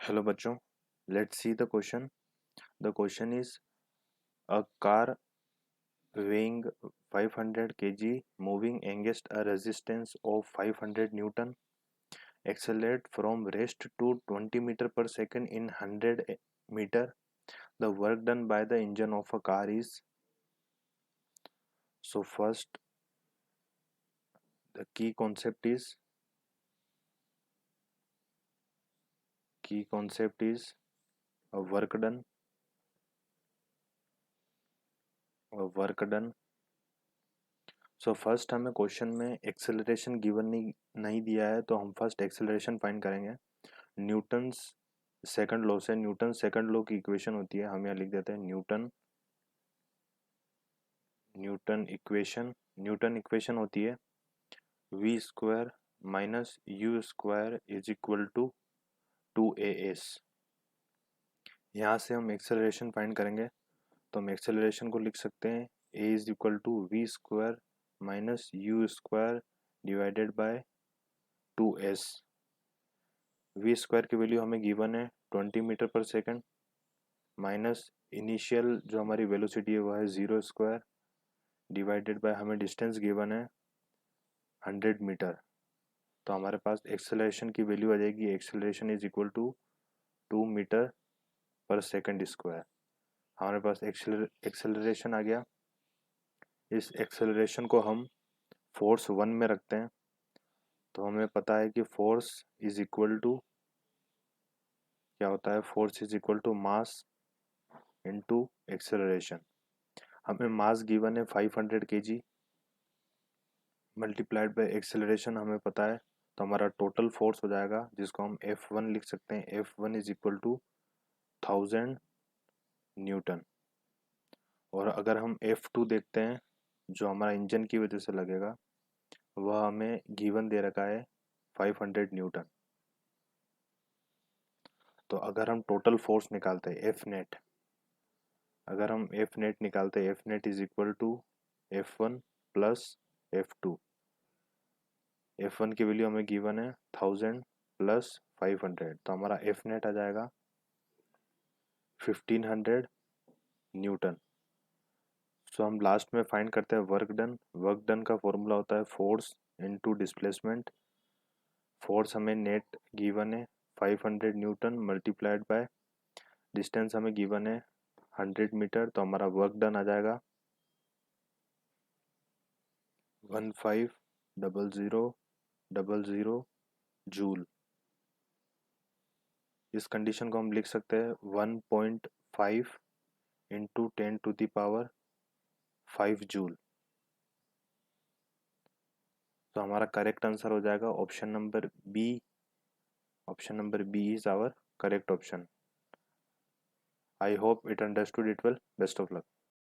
Hello बच्चों, let's see the question. The question is a car weighing 500 kg moving against a resistance of 500 Newton accelerate from rest to 20 meter per second in 100 meter. The work done by the engine of a car is. So first the key concept is a work done. So first हमें question में acceleration given नहीं दिया है, तो हम first acceleration find करेंगे Newton's second law से। Newton second law की इक्वेशन होती है, हम यहाँ लिख देते हैं न्यूटन इक्वेशन होती है v square minus u square is equal to 2as। यहाँ से हम एक्सेलरेशन फाइंड करेंगे, तो हम एक्सेलरेशन को लिख सकते हैं a is equal to v square minus u square divided by 2s। V square की वैल्यू हमें गिवन है 20 मीटर पर सेकंड माइनस इनिशियल जो हमारी वेलोसिटी है वो है 0 स्क्वायर डिवाइडेड बाय हमें डिस्टेंस गिवन है 100 मीटर। तो हमारे पास एक्सेलरेशन की वैल्यू आ जाएगी, acceleration is equal to 2 meter पर सेकंड स्क्वायर। हमारे पास एक्सेलरेशन आ गया। इस एक्सेलरेशन को हम फोर्स 1 में रखते हैं, तो हमें पता है कि फोर्स इज इक्वल टू क्या होता है, force is equal to mass into acceleration. हमें मास गिवन है 500 kg मल्टीप्लाइड बाय एक्सेलरेशन हमें पता है, तो हमारा टोटल फोर्स हो जाएगा जिसको हम F1 लिख सकते हैं। F1 is equal to 1000 Newton. और अगर हम F2 देखते हैं जो हमारा इंजन की वजह से लगेगा, वह हमें गिवन दे रखा है 500 न्यूटन। तो अगर हम टोटल फोर्स निकालते हैं F नेट, अगर हम F नेट निकालते हैं, F net is equal to F1 plus F2। F1 की वैल्यू हमें गिवन है 1000 प्लस 500, तो हमारा F नेट आ जाएगा 1500 न्यूटन। सो हम लास्ट में फाइंड करते हैं वर्क डन का फॉर्मूला होता है फोर्स इनटू डिस्प्लेसमेंट। फोर्स हमें नेट गिवन है 500 न्यूटन मल्टीप्लाइड बाय डिस्टेंस हमें गिवन है 100 मीटर, तो हमारा वर्क डन आ जाएगा 150000 जूल। इस कंडीशन को हम लिख सकते हैं 1.5 इंटू 10⁵ जूल। तो हमारा करेक्ट आंसर हो जाएगा option number B. Option number B is our correct option. I hope it understood it well. Best of luck.